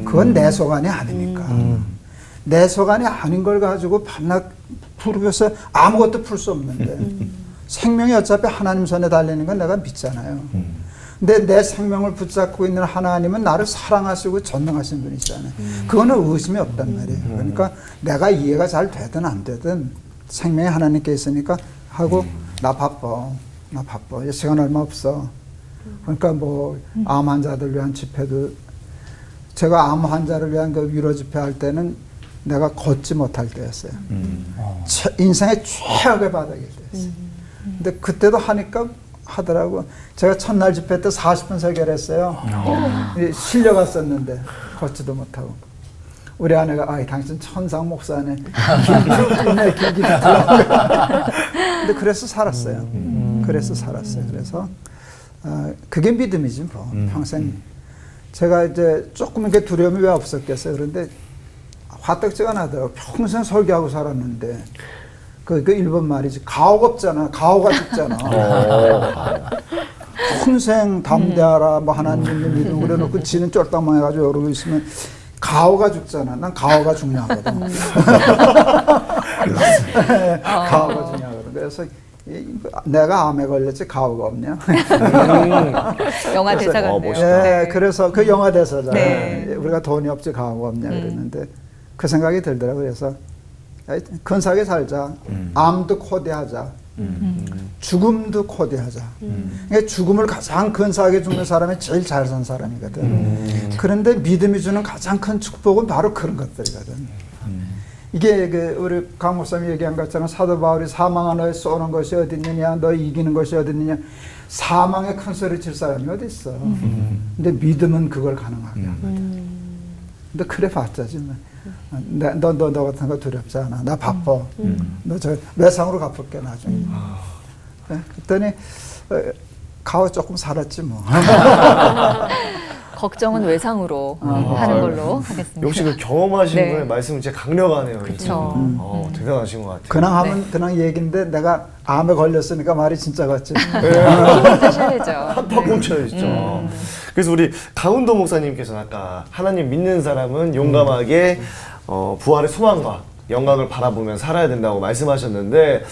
그건 내 소관이 아니니까. 내 소관이 아닌 걸 가지고 밤낮 부르면서 아무것도 풀 수 없는데 생명이 어차피 하나님 손에 달리는 건 내가 믿잖아요. 근데 내 생명을 붙잡고 있는 하나님은 나를 사랑하시고 전능하신 분이잖아요. 그거는 의심이 없단 말이에요. 그러니까 내가 이해가 잘 되든 안 되든 생명이 하나님께 있으니까 하고 나 바빠. 시간 얼마 없어. 그러니까 뭐 암 환자들 위한 집회도, 제가 암 환자를 위한 그 위로 집회할 때는 내가 걷지 못할 때였어요. 인생의 최악의 바닥일 때였어요. 근데 그때도 하더라고. 제가 첫날 집회 때 40분 설교를 했어요. 실려갔었는데 걷지도 못하고. 우리 아내가 당신 천상 목사네. 길기 근데 그래서 살았어요. 그래서 그게 믿음이지 뭐. 평생. 제가 이제 조금 이렇게 두려움이 왜 없었겠어요. 그런데 화딱지가 나더라고요. 평생 설교하고 살았는데. 그 일본 말이지. 가오가 없잖아. 가오가 죽잖아. 평생 담대하라, 뭐 하나님을 믿음 그래놓고 지는 쫄딱만 해가지고 이러고 있으면 가오가 죽잖아. 난 가오가 중요하거든. 가오가 중요하거든. 그래서 내가 암에 걸렸지 가오가 없냐?
영화 대사 같네요.
그래서 그 영화 대사잖아요. 우리가 돈이 없지 가오가 없냐 그랬는데 그 생각이 들더라고요. 그래서 근사하게 살자. 암도 코디하자. 죽음도 코디하자. 그러니까 죽음을 가장 근사하게 죽는 사람이 제일 잘 산 사람이거든. 그런데 믿음이 주는 가장 큰 축복은 바로 그런 것들이거든. 이게 그 우리 강 목사님이 얘기한 것처럼 사도 바울이 사망아 너희 쏘는 것이 어디 있느냐, 너희 이기는 것이 어디 있느냐. 사망에 큰 소리 칠 사람이 어디 있어. 근데 믿음은 그걸 가능하게 하거든. 근데 그래 봤자지 뭐. 너 같은 거 두렵지 않아. 나 바빠. 너 저 외상으로 갚을게 나중에. 네, 그랬더니 가오 조금 살았지 뭐.
걱정은 외상으로 하는 걸로 하겠습니다.
역시 그 경험하신
네.
분의 말씀은 진짜 강력하네요.
그쵸.
대단하신 것 같아요.
그냥 하면 그냥 얘기인데 내가 암에 걸렸으니까 말이 진짜 같지.
힘을 드셔야죠.
한파 꽂혀요, 진짜. 그래서 우리 강운도 목사님께서는 아까 하나님 믿는 사람은 용감하게 부활의 소망과 영광을 바라보면 살아야 된다고 말씀하셨는데,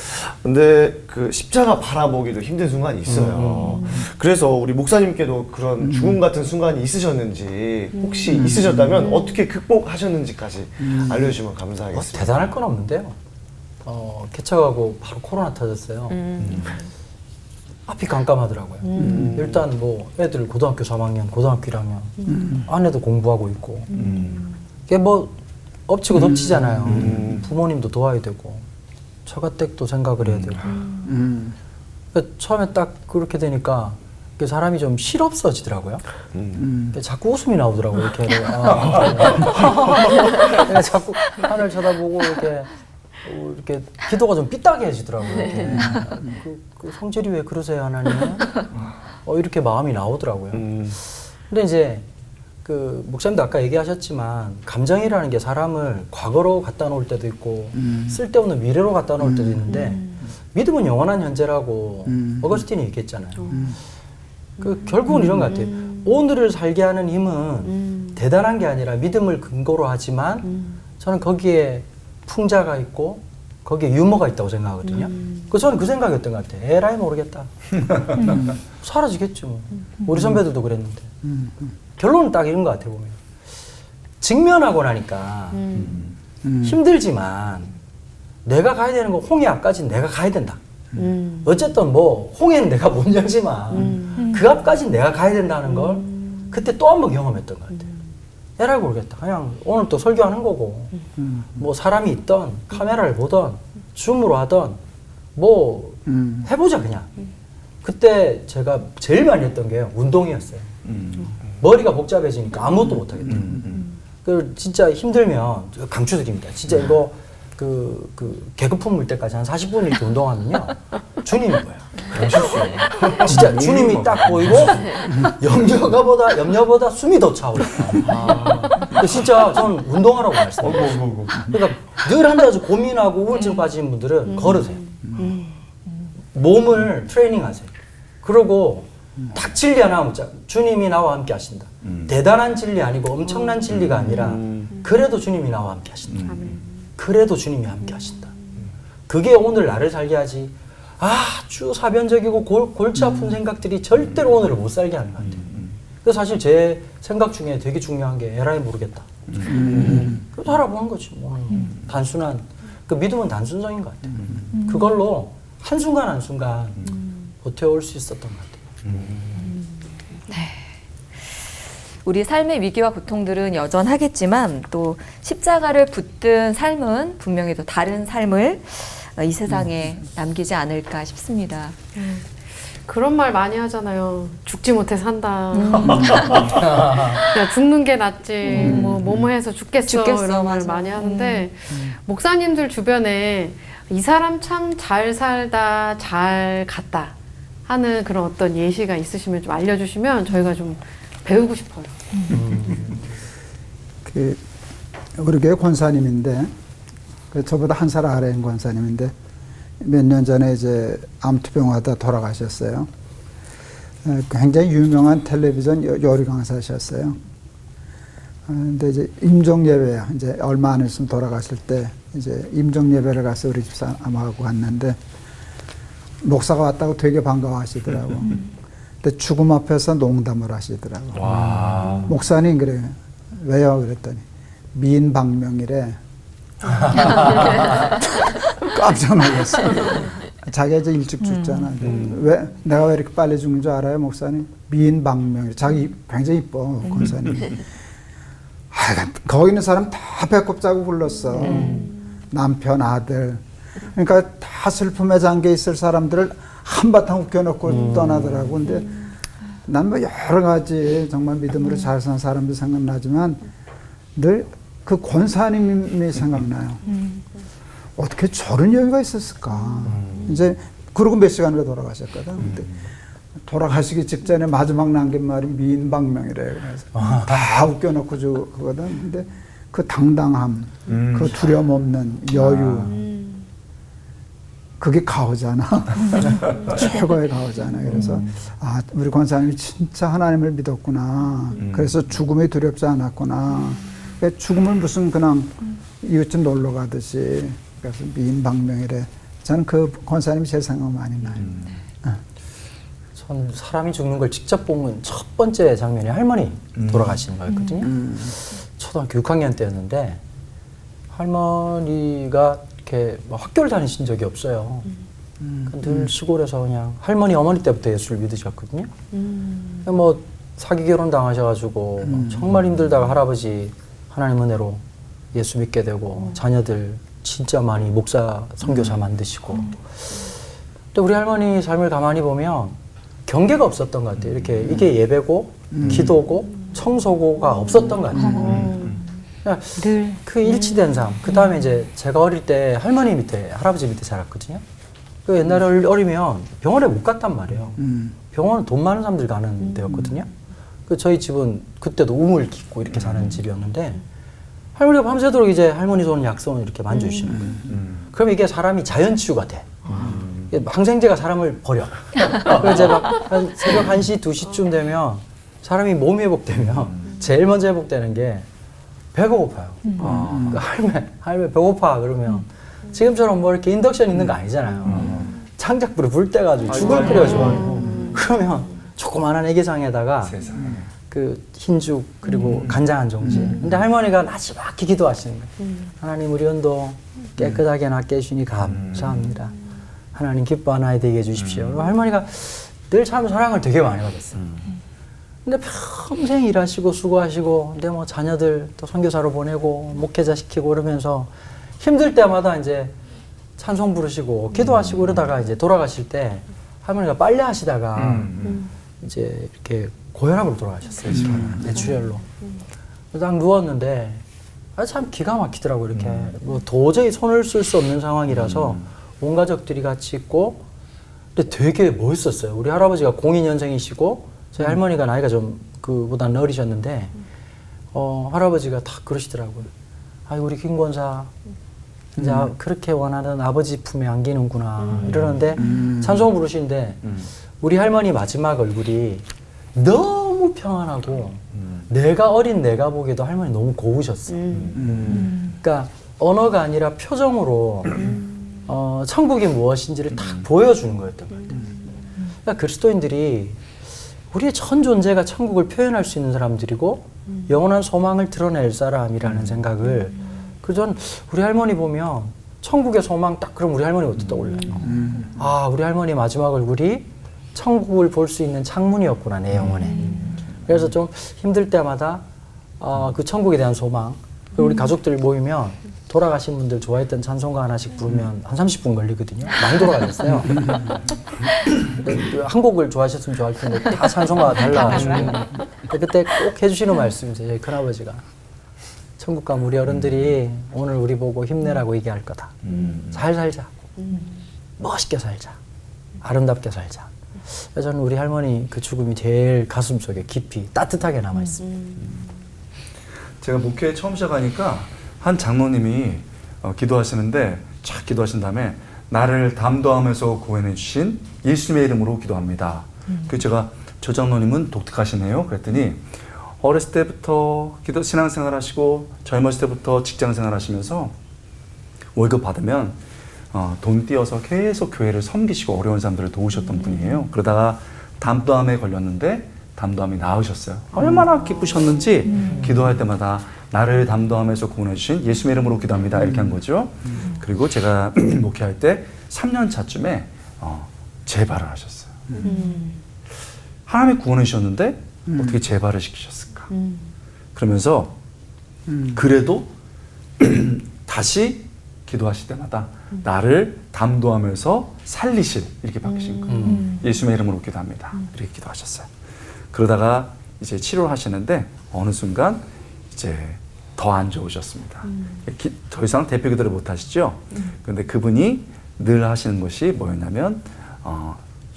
근데 그 십자가 바라보기도 힘든 순간이 있어요. 그래서 우리 목사님께도 그런 죽음 같은 순간이 있으셨는지, 혹시 있으셨다면 어떻게 극복하셨는지까지 알려주시면 감사하겠습니다.
대단할 건 없는데요. 개척하고 바로 코로나 터졌어요. 앞이 깜깜하더라고요. 일단 뭐 애들 고등학교 3학년, 고등학교 1학년, 아내도 공부하고 있고, 이게 뭐 엎치고 덮치잖아요. 부모님도 도와야 되고, 처가댁도 생각을 해야 되고. 그러니까 처음에 딱 그렇게 되니까 사람이 좀 실없어지더라고요. 자꾸 웃음이 나오더라고요. 이렇게 자꾸 하늘 쳐다보고 이렇게 기도가 좀 삐딱해지더라고요. 이렇게. 그 성질이 왜 그러세요, 하나님? 이렇게 마음이 나오더라고요. 근데 이제 그 목사님도 아까 얘기하셨지만 감정이라는 게 사람을 과거로 갖다 놓을 때도 있고 쓸데없는 미래로 갖다 놓을 때도 있는데 믿음은 영원한 현재라고 어거스틴이 얘기했잖아요. 그 결국은 이런 것 같아요. 오늘을 살게 하는 힘은 대단한 게 아니라 믿음을 근거로 하지만 저는 거기에 풍자가 있고 거기에 유머가 있다고 생각하거든요. 저는 그 생각이었던 것 같아요. 에라이 모르겠다. 사라지겠죠. 뭐. 우리 선배들도 그랬는데. 결론은 딱 이런 것 같아요, 보면. 직면하고 나니까 힘들지만 내가 가야 되는 거 홍해 앞까지는 내가 가야 된다. 어쨌든 뭐 홍해는 내가 못 열지만 그 앞까지는 내가 가야 된다는 걸 그때 또 한 번 경험했던 것 같아요. 에라이 모르겠다. 그냥 오늘 또 설교하는 거고 뭐 사람이 있던 카메라를 보던 줌으로 하던 뭐 해보자 그냥. 그때 제가 제일 많이 했던 게 운동이었어요. 머리가 복잡해지니까 아무것도 못 하겠다. 그 진짜 힘들면 강추드립니다. 진짜 이거 그 개그품 물 때까지 한 40분 이렇게 운동하면요 주님이 보여요. 진짜 주님이 딱 보이고 염려보다 숨이 더 차오르요. 진짜 저는 운동하라고 말씀드려요. 그러니까 늘 앉아서 고민하고 우울증 빠지는 분들은 걸으세요. 몸을 트레이닝하세요. 그리고 딱 진리 하나 묻자. 주님이 나와 함께 하신다. 대단한 진리 아니고 엄청난 진리가 아니라 그래도 주님이 나와 함께 하신다. 그래도 주님이 함께 하신다. 그게 오늘 나를 살게 하지. 아주 사변적이고 골치 아픈 생각들이 절대로 오늘을 못 살게 하는 것 같아요. 그래서 사실 제 생각 중에 되게 중요한 게 에라이 모르겠다. 그래도 알아보는 거지. 단순한 그 믿음은 단순성인 것 같아요. 그걸로 한순간 한순간 버텨올 수 있었던 것 같아요.
네. 우리 삶의 위기와 고통들은 여전하겠지만 또 십자가를 붙든 삶은 분명히 또 다른 삶을 이 세상에 남기지 않을까 싶습니다.
그런 말 많이 하잖아요. 죽지 못해 산다. 그냥 죽는 게 낫지. 뭐뭐 해서 죽겠어. 이런 말 많이 하는데 목사님들 주변에 이 사람 참 잘 살다, 잘 갔다 하는 그런 어떤 예시가 있으시면 좀 알려주시면 저희가 좀 배우고 싶어요.
그 우리 교회 권사님인데 저보다 한 살 아래인 권사님인데 몇 년 전에 이제 암투병하다 돌아가셨어요. 굉장히 유명한 텔레비전 요리 강사셨어요. 근데 이제 임종 예배 이제 얼마 안 있으면 돌아가실 때 이제 임종 예배를 가서 우리 집사람하고 갔는데 목사가 왔다고 되게 반가워하시더라고. 근데 죽음 앞에서 농담을 하시더라고. 목사님 그래요. 왜요? 그랬더니 미인방명이래. 깜짝 놀랐어. 자기가 이제 일찍 죽잖아. 왜 내가 왜 이렇게 빨리 죽는 줄 알아요, 목사님? 미인방명. 자기 굉장히 이뻐, 권사님. 거기 있는 사람 다 배꼽 짜고 불렀어. 남편, 아들. 그러니까 다 슬픔에 잠겨 있을 사람들을 한바탕 웃겨놓고 떠나더라고. 근데 난 뭐 여러 가지 정말 믿음으로 잘 산 사람도 생각나지만 늘 그 권사님이 생각나요. 어떻게 저런 여유가 있었을까. 이제 그러고 몇 시간을 돌아가셨거든. 근데 돌아가시기 직전에 마지막 남긴 말이 미인방명이래. 그래서 다 웃겨놓고 그거든. 근데 그 당당함, 그 두려움 없는 여유, 그게 가오잖아. 최고의 가오잖아. 그래서 아, 우리 권사님이 진짜 하나님을 믿었구나. 그래서 죽음이 두렵지 않았구나. 죽음을 무슨 그냥 이웃집 놀러 가듯이. 그래서 미인방명이래. 저는 그 권사님이 제일 생각 많이 나요.
전 사람이 죽는 걸 직접 본 첫 번째 장면이 할머니 돌아가시는 거였거든요. 초등학교 6학년 때였는데 할머니가 이렇게 학교를 다니신 적이 없어요. 늘 시골에서 그냥 할머니 어머니 때부터 예수를 믿으셨거든요. 뭐 사기 결혼 당하셔가지고 정말 힘들다가 할아버지 하나님 은혜로 예수 믿게 되고 자녀들 진짜 많이 목사 선교사 만드시고. 근데 우리 할머니 삶을 가만히 보면 경계가 없었던 것 같아요. 이렇게 이게 예배고 기도고 청소고가 없었던 것 같아요. 늘 그 일치된 삶. 그 다음에 이제 제가 어릴 때 할머니 밑에 할아버지 밑에 자랐거든요. 그 옛날에 어리면 병원에 못 갔단 말이에요. 병원은 돈 많은 사람들 가는 데였거든요. 그 저희 집은 그때도 우물 깊고 이렇게 사는 집이었는데 할머니가 밤새도록 이제 할머니 손 약손 이렇게 만져주시는 거예요. 그럼 이게 사람이 자연치유가 돼. 항생제가 사람을 버려. 그래서 이제 막 한 새벽 1시, 2시쯤 되면 사람이 몸이 회복되면 제일 먼저 회복되는 게 배가 고파요. 할매 배고파 그러면 지금처럼 뭐 이렇게 인덕션 있는 거 아니잖아요. 창작불을 불 때가지고 죽을 끓여줘. 그러면 조그마한 애기상에다가 그 흰죽 그리고 간장한 종지. 근데 할머니가 나지막히 기도하시는 거예요. 하나님 우리 연도 깨끗하게 낫게 해주시니 감사합니다. 하나님 기뻐하는 아이 되게 해주십시오. 할머니가 늘 참 사랑을 되게 많이 받았어요. 근데 평생 일하시고 수고하시고, 근데 뭐 자녀들 또 선교사로 보내고 목회자 시키고 그러면서 힘들 때마다 이제 찬송 부르시고 기도하시고 그러다가 이제 돌아가실 때 할머니가 빨래 하시다가 이제 이렇게 고혈압으로 돌아가셨어요. 뇌출혈로. 딱 누웠는데 참 기가 막히더라고요. 이렇게 뭐 도저히 손을 쓸 수 없는 상황이라서 온 가족들이 같이 있고, 근데 되게 멋있었어요. 우리 할아버지가 02년생이시고 저희 할머니가 나이가 좀 그보다는 어리셨는데 할아버지가 딱 그러시더라고요. 아이 우리 김 권사 이제 그렇게 원하는 아버지 품에 안기는구나 이러는데 찬송 부르시는데 우리 할머니 마지막 얼굴이 너무 평안하고 내가 어린 내가 보기에도 할머니 너무 고우셨어요. 그러니까 언어가 아니라 표정으로 천국이 무엇인지를 딱 보여주는 거였던 것 같아요. 그러니까 그리스도인들이 우리의 전 존재가 천국을 표현할 수 있는 사람들이고 영원한 소망을 드러낼 사람이라는 생각을 전 우리 할머니 보면 천국의 소망 딱 그럼 우리 할머니가 어떻게 떠올라요? 아 우리 할머니 마지막 얼굴이 천국을 볼 수 있는 창문이었구나 내 영혼에. 그래서 좀 힘들 때마다 그 천국에 대한 소망. 그리고 우리 가족들 모이면 돌아가신 분들 좋아했던 찬송가 하나씩 부르면 한 30분 걸리거든요. 많이 돌아가셨어요. 한 곡을 좋아하셨으면 좋아할 텐데 다 찬송가가 달라가지고. 그때 꼭 해주시는 말씀이세요. 저희 큰아버지가. 천국 가면 우리 어른들이 오늘 우리 보고 힘내라고 얘기할 거다. 잘 살자. 멋있게 살자. 아름답게 살자. 그래서 저는 우리 할머니 그 죽음이 제일 가슴 속에 깊이 따뜻하게 남아있습니다.
제가 목회 처음 시작하니까 한 장로님이 기도하시는데 쫙 기도하신 다음에 나를 담도하면서 구원해 주신 예수님의 이름으로 기도합니다. 그래서 제가 저 장로님은 독특하시네요. 그랬더니 어렸을 때부터 신앙생활 하시고 젊었을 때부터 직장생활 하시면서 월급 받으면 돈 띄어서 계속 교회를 섬기시고 어려운 사람들을 도우셨던 분이에요. 그러다가 담도암에 걸렸는데 담도암이 나으셨어요. 얼마나 기쁘셨는지 기도할 때마다 나를 담도하면서 구원해 주신 예수의 이름으로 기도합니다. 이렇게 한 거죠. 그리고 제가 목회할 때 3년 차쯤에 재발을 하셨어요. 하나님이 구원해 주셨는데 어떻게 재발을 시키셨을까? 그러면서 그래도 다시 기도하실 때마다 나를 담도하면서 살리실 이렇게 바뀌신 거예요. 예수의 이름으로 기도합니다. 이렇게 기도하셨어요. 그러다가 이제 치료를 하시는데 어느 순간 이제 더 안 좋으셨습니다. 더 이상 대표 기도를 못 하시죠. 그런데 그분이 늘 하시는 것이 뭐였냐면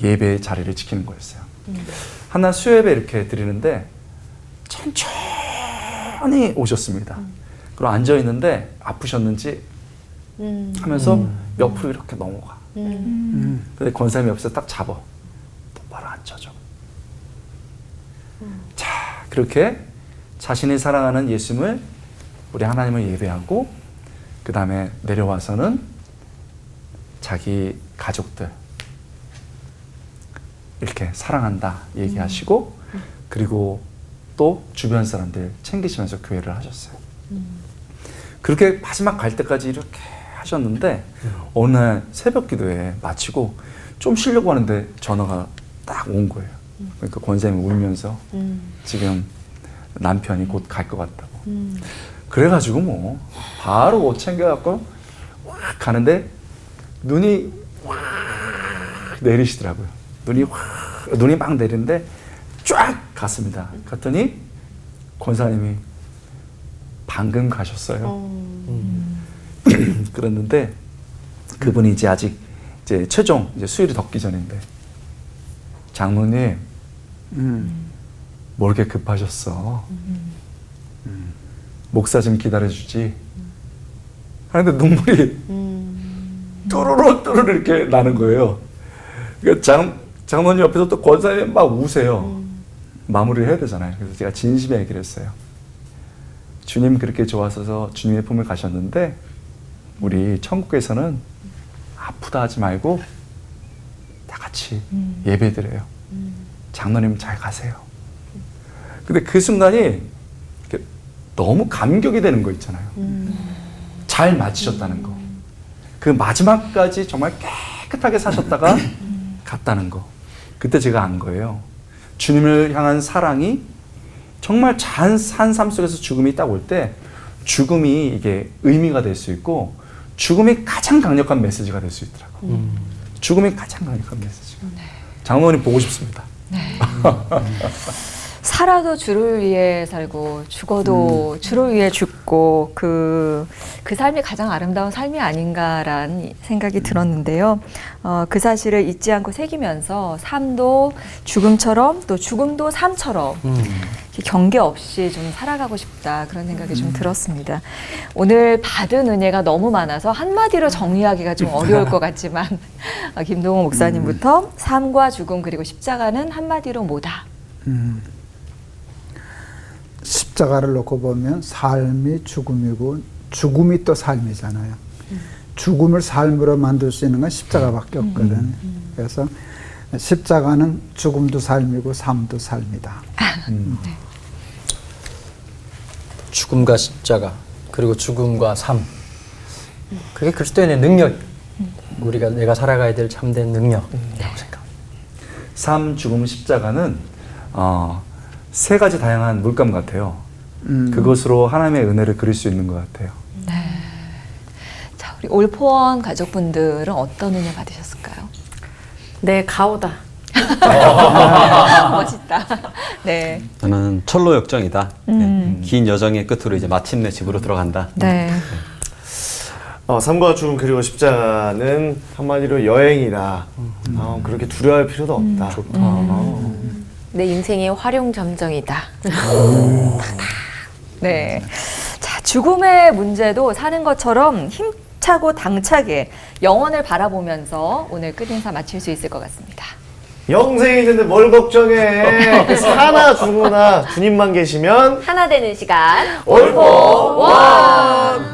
예배 자리를 지키는 거였어요. 하나 수요예배 이렇게 드리는데 천천히 오셨습니다. 그리고 앉아 있는데 아프셨는지 하면서 옆으로 이렇게 넘어가. 근데 권사님이 옆에서 딱 잡아. 똑바로 앉혀줘. 자, 그렇게 자신이 사랑하는 예수님을 우리 하나님을 예배하고 그 다음에 내려와서는 자기 가족들 이렇게 사랑한다 얘기하시고 그리고 또 주변 사람들 챙기시면서 교회를 하셨어요. 그렇게 마지막 갈 때까지 이렇게 하셨는데 어느 날 새벽 기도에 마치고 좀 쉬려고 하는데 전화가 딱 온 거예요. 그러니까 권사님이 울면서 지금 남편이 곧 갈 것 같다고. 그래가지고 뭐 바로 옷 챙겨갖고 확 가는데 눈이 확 내리시더라고요. 눈이 막 내리는데 쫙 갔습니다. 갔더니 권사님이 방금 가셨어요. 그랬는데 그분이 이제 아직 이제 최종 이제 수일이 덮기 전인데 장로님 뭘 이렇게 급하셨어? 목사 좀 기다려주지. 하는데 눈물이 또르르 이렇게 나는 거예요. 그러니까 장로님 옆에서 또 권사님 막 우세요. 마무리를 해야 되잖아요. 그래서 제가 진심에 얘기를 했어요. 주님 그렇게 좋아하셔서 주님의 품에 가셨는데 우리 천국에서는 아프다 하지 말고 다 같이 예배드려요. 장로님 잘 가세요. 근데 그 순간이 너무 감격이 되는 거 있잖아요. 잘 마치셨다는 거. 그 마지막까지 정말 깨끗하게 사셨다가 갔다는 거. 그때 제가 안 거예요. 주님을 향한 사랑이 정말 산 삶 속에서 죽음이 딱 올 때 죽음이 이게 의미가 될 수 있고 죽음이 가장 강력한 메시지가 될 수 있더라고요. 죽음이 가장 강력한 메시지가. 장로님 보고 싶습니다.
살아도 주를 위해 살고 죽어도 주를 위해 죽고 그 삶이 가장 아름다운 삶이 아닌가라는 생각이 들었는데요. 그 사실을 잊지 않고 새기면서 삶도 죽음처럼 또 죽음도 삶처럼 경계 없이 좀 살아가고 싶다 그런 생각이 좀 들었습니다. 오늘 받은 은혜가 너무 많아서 한마디로 정리하기가 좀 어려울 것 같지만 김동욱 목사님부터 삶과 죽음 그리고 십자가는 한마디로 뭐다?
십자가를 놓고 보면 삶이 죽음이고 죽음이 또 삶이잖아요. 죽음을 삶으로 만들 수 있는 건 십자가밖에 없거든요. 그래서 십자가는 죽음도 삶이고 삶도 삶이다.
죽음과 십자가 그리고 죽음과 삶 그게 그리스도인의 능력 내가 살아가야 될 참된 능력이라고 생각합니다.
삶, 죽음, 십자가는 세 가지 다양한 물감 같아요. 그것으로 하나님의 은혜를 그릴 수 있는 것 같아요.
네. 자, 우리 올포원 가족분들은 어떤 은혜 받으셨을까요?
네, 가오다.
멋있다. 네.
저는 철로 역정이다. 네. 긴 여정의 끝으로 이제 마침내 집으로 들어간다.
네.
삶과 죽음 그리고 십자가는 한마디로 여행이다. 그렇게 두려워할 필요도 없다. 좋다.
내 인생의 활용점정이다.
네. 자, 죽음의 문제도 사는 것처럼 힘차고 당차게 영원을 바라보면서 오늘 끝인사 마칠 수 있을 것 같습니다.
영생이 있는데 뭘 걱정해. 사나 죽으나 주님만 계시면
하나 되는 시간
올포원.